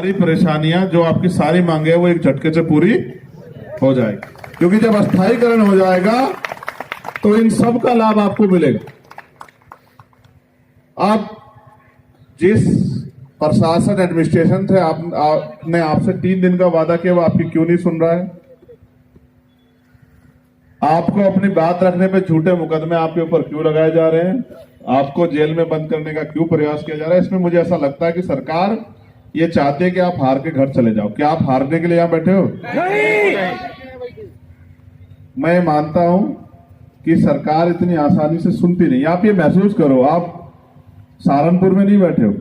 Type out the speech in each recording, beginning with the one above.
सारी परेशानियां, जो आपकी सारी मांगे वो एक झटके से पूरी हो जाएगी, क्योंकि जब अस्थायीकरण हो जाएगा तो इन सब का लाभ आपको मिलेगा। आप जिस प्रशासन एडमिनिस्ट्रेशन थे, आपने आपसे 3 दिन का वादा किया, वो आपकी क्यों नहीं सुन रहा है? आपको अपनी बात रखने पे झूठे मुकदमे आपके ऊपर क्यों लगाए जा रहे हैं? आपको जेल में बंद करने का क्यों प्रयास किया जा रहा है? इसमें मुझे ऐसा लगता है कि सरकार ये चाहती है कि आप हार के घर चले जाओ। क्या आप हारने के लिए यहां बैठे हो? नहीं। मैं मानता हूं कि सरकार इतनी आसानी से सुनती नहीं। आप ये महसूस करो, आप सहारनपुर में नहीं बैठे हो,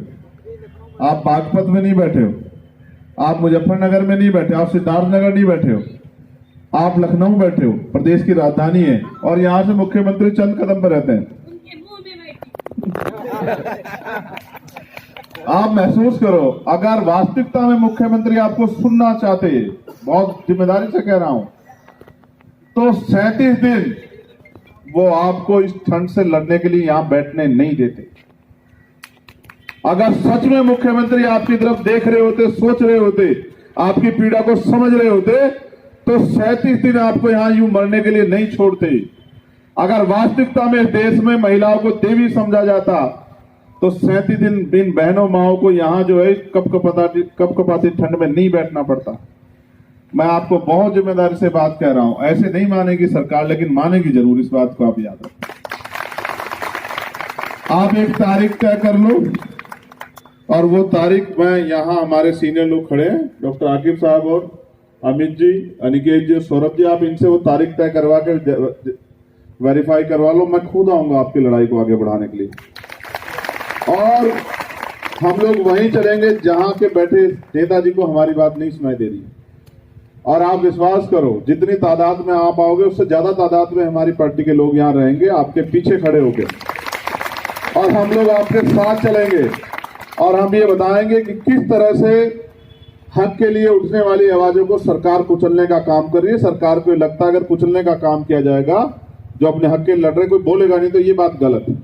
आप बागपत में नहीं बैठे हो, आप मुजफ्फरनगर में नहीं बैठे, आप सिद्धार्थनगर नहीं बैठे हो, आप लखनऊ बैठे हो, प्रदेश की राजधानी है, और यहां से मुख्यमंत्री चंद कदम पर रहते हैं। आप महसूस करो, अगर वास्तविकता में मुख्यमंत्री आपको सुनना चाहते, बहुत जिम्मेदारी से कह रहा हूं, तो 37 दिन वो आपको इस ठंड से लड़ने के लिए यहां बैठने नहीं देते। अगर सच में मुख्यमंत्री आपकी तरफ देख रहे होते, सोच रहे होते, आपकी पीड़ा को समझ रहे होते, तो 37 दिन आपको यहां यूं मरने के लिए नहीं छोड़ते। अगर वास्तविकता में देश में महिलाओं को देवी समझा जाता, तो 37 दिन इन बहनों माओं को यहां जो है कपकपाती ठंड में नहीं बैठना पड़ता। मैं आपको बहुत जिम्मेदारी से बात कह रहा हूं, ऐसे नहीं मानेगी सरकार, लेकिन मानेगी जरूर, इस बात को आप याद रखें। आप एक तारीख तय कर लो, और वो तारीख में यहां हमारे सीनियर लोग खड़े हैं, डॉक्टर आकिब साहब और अमित जी, अनिकेत जी, सौरभ जी, आप इनसे वो तारीख तय करवा के वेरीफाई करवा लो। मैं खुद आऊंगा आपकी लड़ाई को आगे बढ़ाने के लिए, और हम लोग वहीं चलेंगे जहां के बैठे नेताजी को हमारी बात नहीं सुनाई दे रही। और आप विश्वास करो, जितनी तादाद में आप आओगे उससे ज्यादा तादाद में हमारी पार्टी के लोग यहां रहेंगे, आपके पीछे खड़े होकर, और हम लोग आपके साथ चलेंगे, और हम ये बताएंगे कि किस तरह से हक के लिए उठने वाली आवाजों को सरकार कुचलने का काम कर रही है। सरकार को लगता है अगर कुचलने का काम किया जाएगा, जो अपने हक के लड़ रहे, कोई बोलेगा नहीं, तो ये बात गलत है।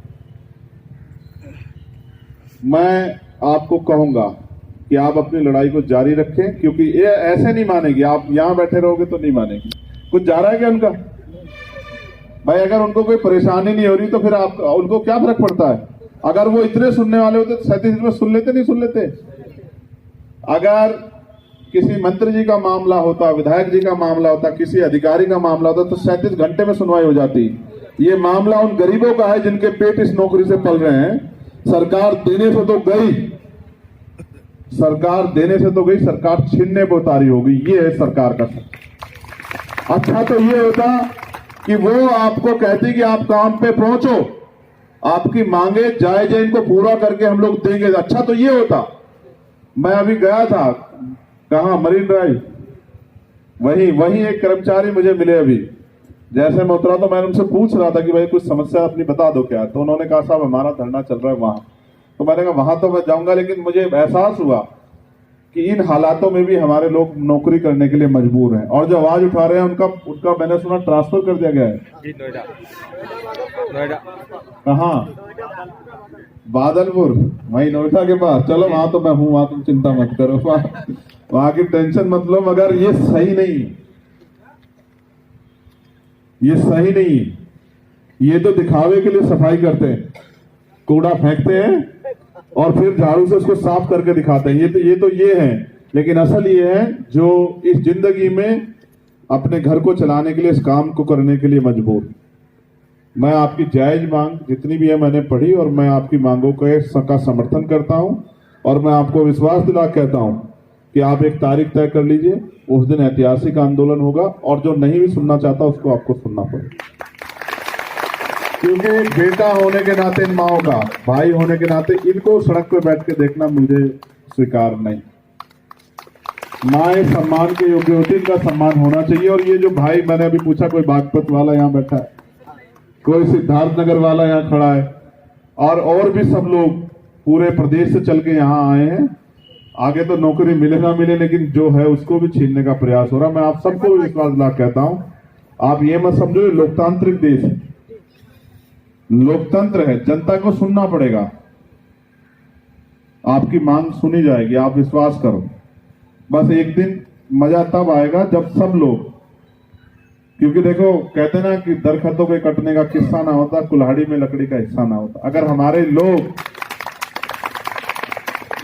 मैं आपको कहूंगा कि आप अपनी लड़ाई को जारी रखें, क्योंकि ये ऐसे नहीं मानेगी। आप यहां बैठे रहोगे तो नहीं मानेगी। कुछ जा रहा है क्या उनका? भाई अगर उनको कोई परेशानी नहीं हो रही तो फिर आप उनको क्या फर्क पड़ता है? अगर वो इतने सुनने वाले होते तो 37 दिन में सुन लेते, नहीं सुन लेते? अगर किसी मंत्री जी का मामला होता, विधायक जी का मामला होता, किसी अधिकारी का मामला होता, तो 37 घंटे में सुनवाई हो जाती। ये मामला उन गरीबों का है जिनके पेट इस नौकरी से पल रहे हैं। सरकार देने से तो गई, सरकार देने से तो गई, सरकार छीनने पर उतारी होगी। ये है सरकार का सच। अच्छा तो ये होता कि वो आपको कहती कि आप काम पे पहुंचो, आपकी मांगे जायज है, इनको पूरा करके हम लोग देंगे। अच्छा तो ये होता। मैं अभी गया था, कहां, मरीन ड्राइव, वहीं एक कर्मचारी मुझे मिले अभी। जैसे मैं उतरा तो मैंने उनसे पूछ रहा था कि भाई कुछ समस्या अपनी बता दो क्या। तो उन्होंने कहा साहब हमारा धरना चल रहा है वहां। तो मैंने कहा वहां तो मैं जाऊंगा, लेकिन मुझे एहसास हुआ कि इन हालातों में भी हमारे लोग नौकरी करने के लिए मजबूर हैं, और जो आवाज उठा रहे हैं उनका मैंने सुना ट्रांसफर कर दिया गया है। नोएडा कहाँ? बादलपुर, वही नोएडा के पास। चलो वहां तो मैं हूं, वहां तुम चिंता मत करो, वहां की टेंशन मत लो। मगर ये सही नहीं, ये सही नहीं। ये तो दिखावे के लिए सफाई करते हैं, कूड़ा फेंकते हैं और फिर झाड़ू से उसको साफ करके दिखाते हैं। ये है, लेकिन असल ये है जो इस जिंदगी में अपने घर को चलाने के लिए, इस काम को करने के लिए मजबूर। मैं आपकी जायज मांग जितनी भी है मैंने पढ़ी, और मैं आपकी मांगों का समर्थन करता हूं, और मैं आपको विश्वास दिला कहता हूं कि आप एक तारीख तय कर लीजिए। उस दिन ऐतिहासिक आंदोलन होगा, और जो नहीं भी सुनना चाहता उसको आपको सुनना पड़ेगा। क्योंकि एक बेटा होने के नाते, इन माओं का भाई होने के नाते, इनको सड़क पर बैठ के देखना मुझे स्वीकार नहीं। माए सम्मान के योग्य होती, इनका सम्मान होना चाहिए। और ये जो भाई, मैंने अभी पूछा, कोई बागपत वाला यहाँ बैठा है, कोई सिद्धार्थनगर वाला यहाँ खड़ा है, और भी सब लोग पूरे प्रदेश से चल के यहाँ आए हैं। आगे तो नौकरी मिले ना मिले, लेकिन जो है उसको भी छीनने का प्रयास हो रहा। मैं आप सबको विश्वास दिला कहता हूं, आप ये मत समझो ये लोकतांत्रिक देश है, लोकतंत्र है, जनता को सुनना पड़ेगा। आपकी मांग सुनी जाएगी, आप विश्वास करो। बस एक दिन मजा तब आएगा जब सब लोग, क्योंकि देखो कहते ना कि दरख्तों के कटने का किस्सा ना होता, कुल्हाड़ी में लकड़ी का हिस्सा ना होता। अगर हमारे लोग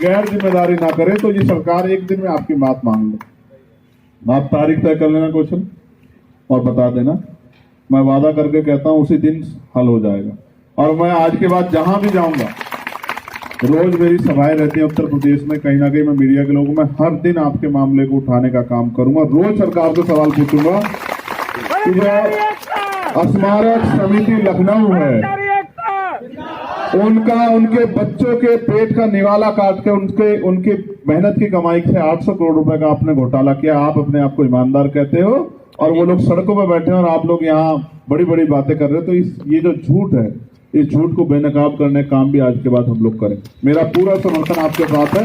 गैर जिम्मेदारी ना करें तो ये सरकार एक दिन में आपकी बात मान लो। आप तारीख तय कर लेना क्वेश्चन और बता देना, मैं वादा करके कहता हूं उसी दिन हल हो जाएगा। और मैं आज के बाद जहां भी जाऊंगा, रोज मेरी सभाएं रहती है उत्तर प्रदेश में, कहीं ना कहीं मैं मीडिया के लोगों में हर दिन आपके मामले को उठाने का काम करूंगा। रोज सरकार से सवाल पूछूंगा कि जो स्मारक समिति लखनऊ है उनका, उनके बच्चों के पेट का निवाला काट के उनकी मेहनत की कमाई से 800 करोड़ रुपए का आपने घोटाला किया। आप अपने आप को ईमानदार कहते हो और वो लोग सड़कों पर बैठे हैं और आप लोग यहाँ बड़ी बड़ी बातें कर रहे हो। तो ये जो झूठ है, इस झूठ को बेनकाब करने का काम भी आज के बाद हम लोग करें। मेरा पूरा समर्थन आपके साथ है।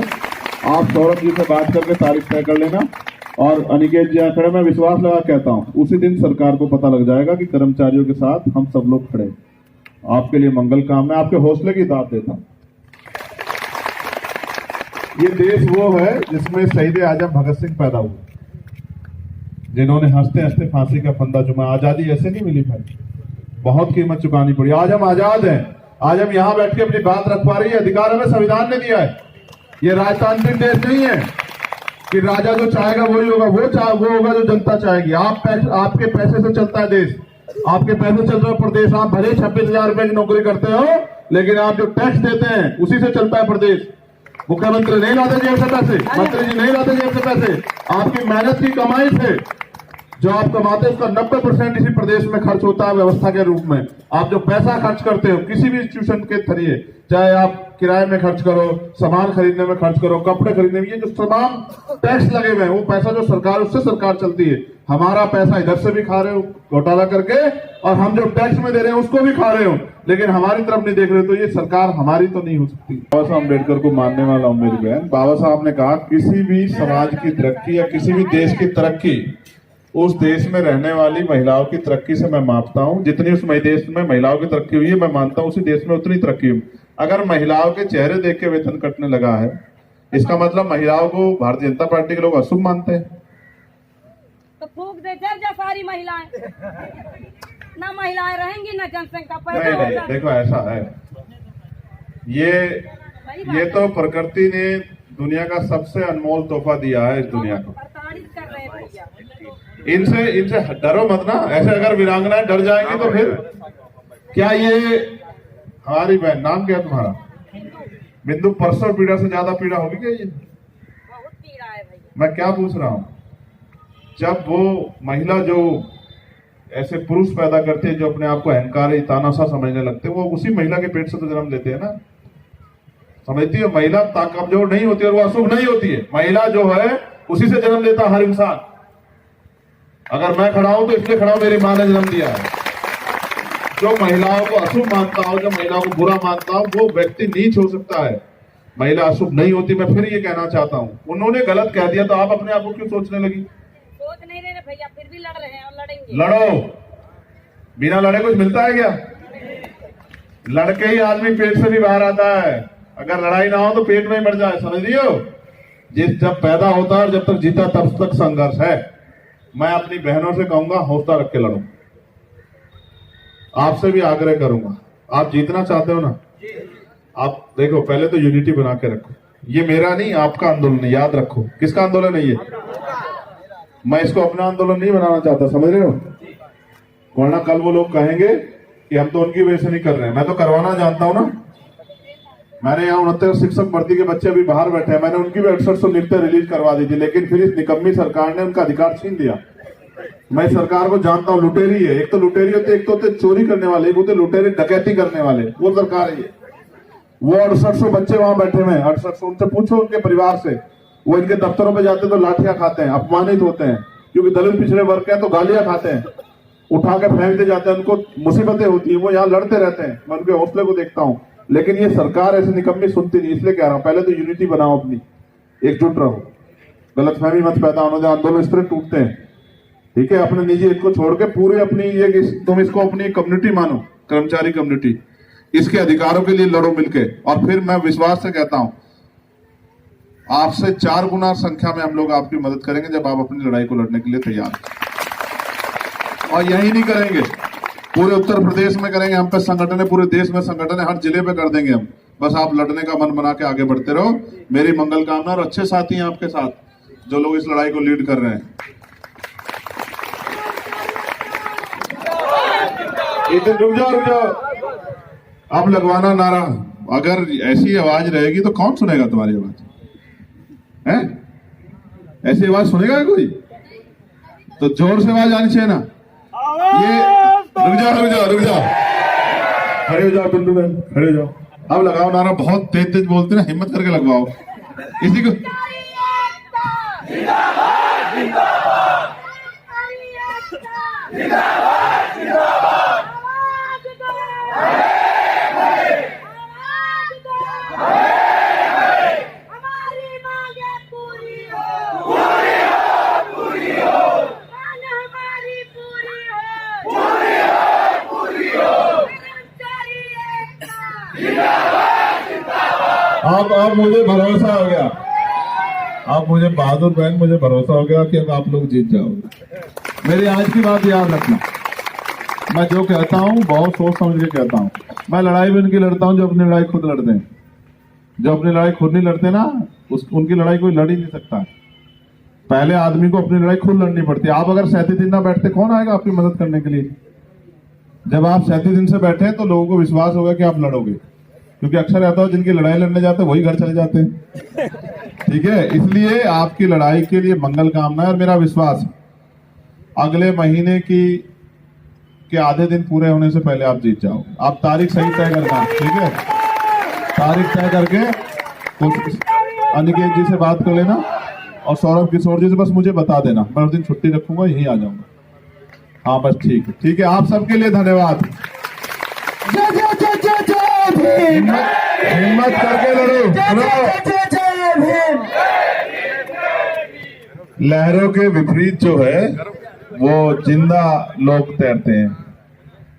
आप सौरभ जी से बात करके तारीख तय कर लेना। और अनिकेत जी यहाँ खड़े, मैं विश्वास लगा कहता हूँ उसी दिन सरकार को पता लग जाएगा कि कर्मचारियों के साथ हम सब लोग खड़े। आपके लिए मंगल काम है, आपके हौसले की दाद देता हूं। ये देश वो है जिसमें शहीद आजम भगत सिंह पैदा हुए, जिन्होंने हंसते हंसते फांसी का फंदा चुमा। आजादी ऐसे नहीं मिली भाई, बहुत कीमत चुकानी पड़ी। आज हम आजाद हैं, आज हम यहां बैठ के अपनी बात रख पा रही है। अधिकार हमें संविधान ने दिया है। ये राजतांत्रिक देश नहीं है कि राजा जो चाहेगा वही होगा, वो होगा जो जनता चाहेगी। आपके पैसे से चलता है देश, आपके पैसे चल रहा है प्रदेश। आप भले 26,000 रुपए की नौकरी करते हो, लेकिन आप जो टैक्स देते हैं उसी से चलता है प्रदेश। मुख्यमंत्री नहीं लाते जेब से पैसे, मंत्री जी नहीं लाते जेब से पैसे, आपकी मेहनत की कमाई से जो आप कमाते हैं उसका 90% इसी प्रदेश में खर्च होता है व्यवस्था के रूप में। आप जो पैसा खर्च करते हो किसी भी इंस्टीट्यूशन के जरिए, चाहे आप किराए में खर्च करो, सामान खरीदने में खर्च करो, कपड़े खरीदने में, ये जो तमाम टैक्स लगे हुए हैं वो पैसा जो सरकार, उससे सरकार चलती है। हमारा पैसा इधर से भी खा रहे हो घोटाला करके, और हम जो टैक्स में दे रहे हैं उसको भी खा रहे हो, लेकिन हमारी तरफ नहीं देख रहे। तो ये सरकार हमारी तो नहीं हो सकती। बाबा साहब अम्बेडकर को मानने वाला हूं मेरी बहन। बाबा साहब ने कहा किसी भी समाज की तरक्की या किसी भी देश की तरक्की उस देश में रहने वाली महिलाओं की तरक्की से मैं मापता हूं। जितनी उस देश में महिलाओं की तरक्की हुई है, मैं मानता हूं उसी देश में उतनी तरक्की हुई। अगर महिलाओं के चेहरे देख के वेतन कटने लगा है, इसका मतलब महिलाओं को भारतीय जनता पार्टी के लोग अशुभ मानते हैं। तो फूक दे जा सारी महिलाएं, ना महिलाएं रहेंगी ना जनसंख्या पैदा होगी। नहीं, देखो ऐसा है, ये तो प्रकृति ने दुनिया का सबसे अनमोल तोहफा दिया है इस दुनिया को। प्रताड़ित कर रहे हैं भैया। इनसे डरो मत ना। ऐसे अगर वीरांगनाएं डर जाएंगी तो फिर क्या ये हमारी बहन, नाम क्या है तुम्हारा? बिंदु। परसों पीड़ा से ज्यादा पीड़ा होगी क्या ये? बहुत पीड़ा है भैया। मैं क्या पूछ रहा हूँ, जब वो महिला जो ऐसे पुरुष पैदा करते हैं जो अपने आप को अहंकारी तानाशाह समझने लगते हैं, वो उसी महिला के पेट से तो जन्म लेते हैं ना। समझती है, महिला कमजोर नहीं होती और वो अशुभ नहीं होती है। महिला जो है उसी से जन्म लेता हर इंसान। अगर मैं खड़ा हूं तो इसलिए खड़ा हूं, मेरी मां ने जन्म दिया है। जो महिलाओं को अशुभ मानता हो, जो महिलाओं को बुरा मानता हो, वो व्यक्ति नीच हो सकता है। महिला अशुभ नहीं होती। मैं फिर ये कहना चाहता हूं, उन्होंने गलत कह दिया तो आप अपने आप को क्यों सोचने लगी? सोच नहीं रहे भैया, फिर भी लड़ रहे हैं और लड़ेंगे। लड़ो, बिना लड़े कुछ मिलता है क्या? लड़के ही आदमी पेट से भी बाहर आता है। अगर लड़ाई ना हो तो पेट में ही मर जाए, समझ लियो। जब पैदा होता है और जब तक जीता तब तक संघर्ष है। मैं अपनी बहनों से कहूंगा हौसला रख के लड़ो। आपसे भी आग्रह करूंगा, आप जीतना चाहते हो ना, आप देखो पहले तो यूनिटी बना के रखो। ये मेरा नहीं, आपका आंदोलन है, याद रखो। किसका आंदोलन है ये? मैं इसको अपना आंदोलन नहीं बनाना चाहता, समझ रहे हो? वरना कल वो लोग कहेंगे कि हम तो उनकी वजह से नहीं कर रहे हैं। मैं तो करवाना जानता हूं ना। मैंने यहाँ 69 शिक्षक भर्ती के बच्चे अभी बाहर बैठे हैं, मैंने उनकी भी 6800 लिखते रिलीज करवा दी थी, लेकिन फिर इस निकम्मी सरकार ने उनका अधिकार छीन लिया। मैं सरकार को जानता हूँ, लुटेरी है। एक तो लुटेरी होते, एक तो होते चोरी करने वाले, एक होते लुटेरी डकैती करने वाले। वो सरकार है ये। वो 6800 बच्चे वहां बैठे हुए हैं, 6800। उनसे पूछो उनके परिवार से, वो इनके दफ्तरों पे जाते तो लाठियां खाते हैं, अपमानित होते हैं, क्योंकि दलित पिछड़े वर्ग के हैं तो गालियां खाते हैं, उठा के फेंकते जाते हैं, उनको मुसीबतें होती है, वो यहाँ लड़ते रहते हैं। मैं उनके हौसले को देखता हूँ, लेकिन ये सरकार ऐसे निकम्मी सुनती नहीं। इसलिए कह रहा हूं, पहले तो यूनिटी बनाओ, अपनी एकजुट रहो, गलतफहमी मत पैदा होने दो। आंदोलन इस तरह टूटते हैं, ठीक है? अपने निजी हित को छोड़ के पूरे अपनी ये, तुम इसको अपनी कम्युनिटी मानो, कर्मचारी कम्युनिटी, इसके अधिकारों के लिए लड़ो मिलके। और फिर मैं विश्वास से कहता हूं, आपसे 4 गुना संख्या में हम लोग आपकी मदद करेंगे जब आप अपनी लड़ाई को लड़ने के लिए तैयार हैं। और यही नहीं करेंगे, पूरे उत्तर प्रदेश में करेंगे, हम पे संगठन है, पूरे देश में संगठन है, हर जिले पे कर देंगे हम। बस आप लड़ने का मन बना के आगे बढ़ते रहो। मेरी मंगल कामना, और अच्छे साथी हैं आपके साथ जो लोग इस लड़ाई को लीड कर रहे हैं। इधर रुक जाओ, अब लगवाना नारा। अगर ऐसी आवाज रहेगी तो कौन सुनेगा तुम्हारी आवाज? हैं? ऐसी आवाज सुनेगा कोई? तो जोर से आवाज आनी चाहिए ना। ये रुक जाओ, खड़े हो जाओ बिंदु बहन, खड़े हो जाओ। अब लगाओ नारा, बहुत तेज तेज बोलते ना, हिम्मत करके लगवाओ इसी को। अब मुझे भरोसा हो गया, अब मुझे बहादुर बहन, मुझे भरोसा हो गया कि अब आप लोग जीत जाओगे। मेरी आज की बात याद रखना, मैं जो कहता हूँ बहुत सोच समझ के कहता हूँ। मैं लड़ाई भी उनकी लड़ता हूँ जो अपनी लड़ाई खुद लड़ते हैं। जो अपनी लड़ाई खुद नहीं लड़ते ना, उनकी लड़ाई कोई लड़ ही नहीं सकता। पहले आदमी को अपनी लड़ाई खुद लड़नी पड़ती है। आप अगर 37 दिन ना बैठते, कौन आएगा आपकी मदद करने के लिए? जब आप 37 दिन से बैठे हैं तो लोगों को विश्वास होगा कि आप लड़ोगे, क्योंकि अक्सर ऐसा हो जिनकी लड़ाई लड़ने जाते हैं वही घर चले जाते हैं। ठीक है, इसलिए आपकी लड़ाई के लिए मंगल कामना है। और मेरा विश्वास, अगले महीने के आधे दिन पूरे होने से पहले आप जीत जाओ। आप तारीख सही तय करना, ठीक है? तारीख तय करके अनिकेत जी से बात कर लेना और सौरभ किशोर जी से बस मुझे बता देना, मैं उस दिन छुट्टी रखूंगा, यहीं आ जाऊंगा। हाँ बस ठीक है, ठीक है। आप सबके लिए धन्यवाद। हिम्मत करके लड़ो। लहरों के विपरीत जो है वो जिंदा लोग तैरते हैं,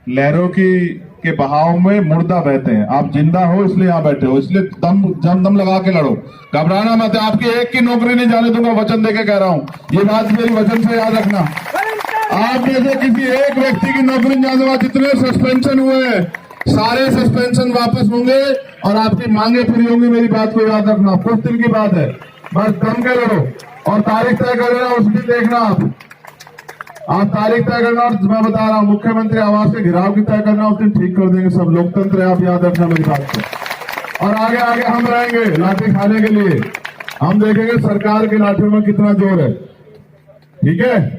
लहरों के बहाव में मुर्दा बहते हैं। आप जिंदा हो इसलिए यहाँ बैठे हो, इसलिए दम लगा के लड़ो, घबराना मत। आपकी एक की नौकरी नहीं जाने दूंगा, वचन देके कह रहा हूँ। ये बात मेरी वचन से याद रखना। आप में से किसी एक व्यक्ति की नौकरी नहीं जाने दूंगा। जितने सस्पेंशन हुए हैं सारे सस्पेंशन वापस होंगे और आपकी मांगे पूरी होंगी। मेरी बात को याद रखना, कुछ दिन की बात है, बस दम के लड़ो और तारीख तय कर लेना। उस दिन देखना आप तारीख तय करना। और मैं बता रहा हूँ, मुख्यमंत्री आवास के घेराव की तय करना, उस दिन ठीक कर देंगे सब। लोकतंत्र है, आप याद रखना मेरी बात को। और आगे आगे हम रहेंगे लाठी खाने के लिए। हम देखेंगे सरकार की लाठियों में कितना जोर है, ठीक है?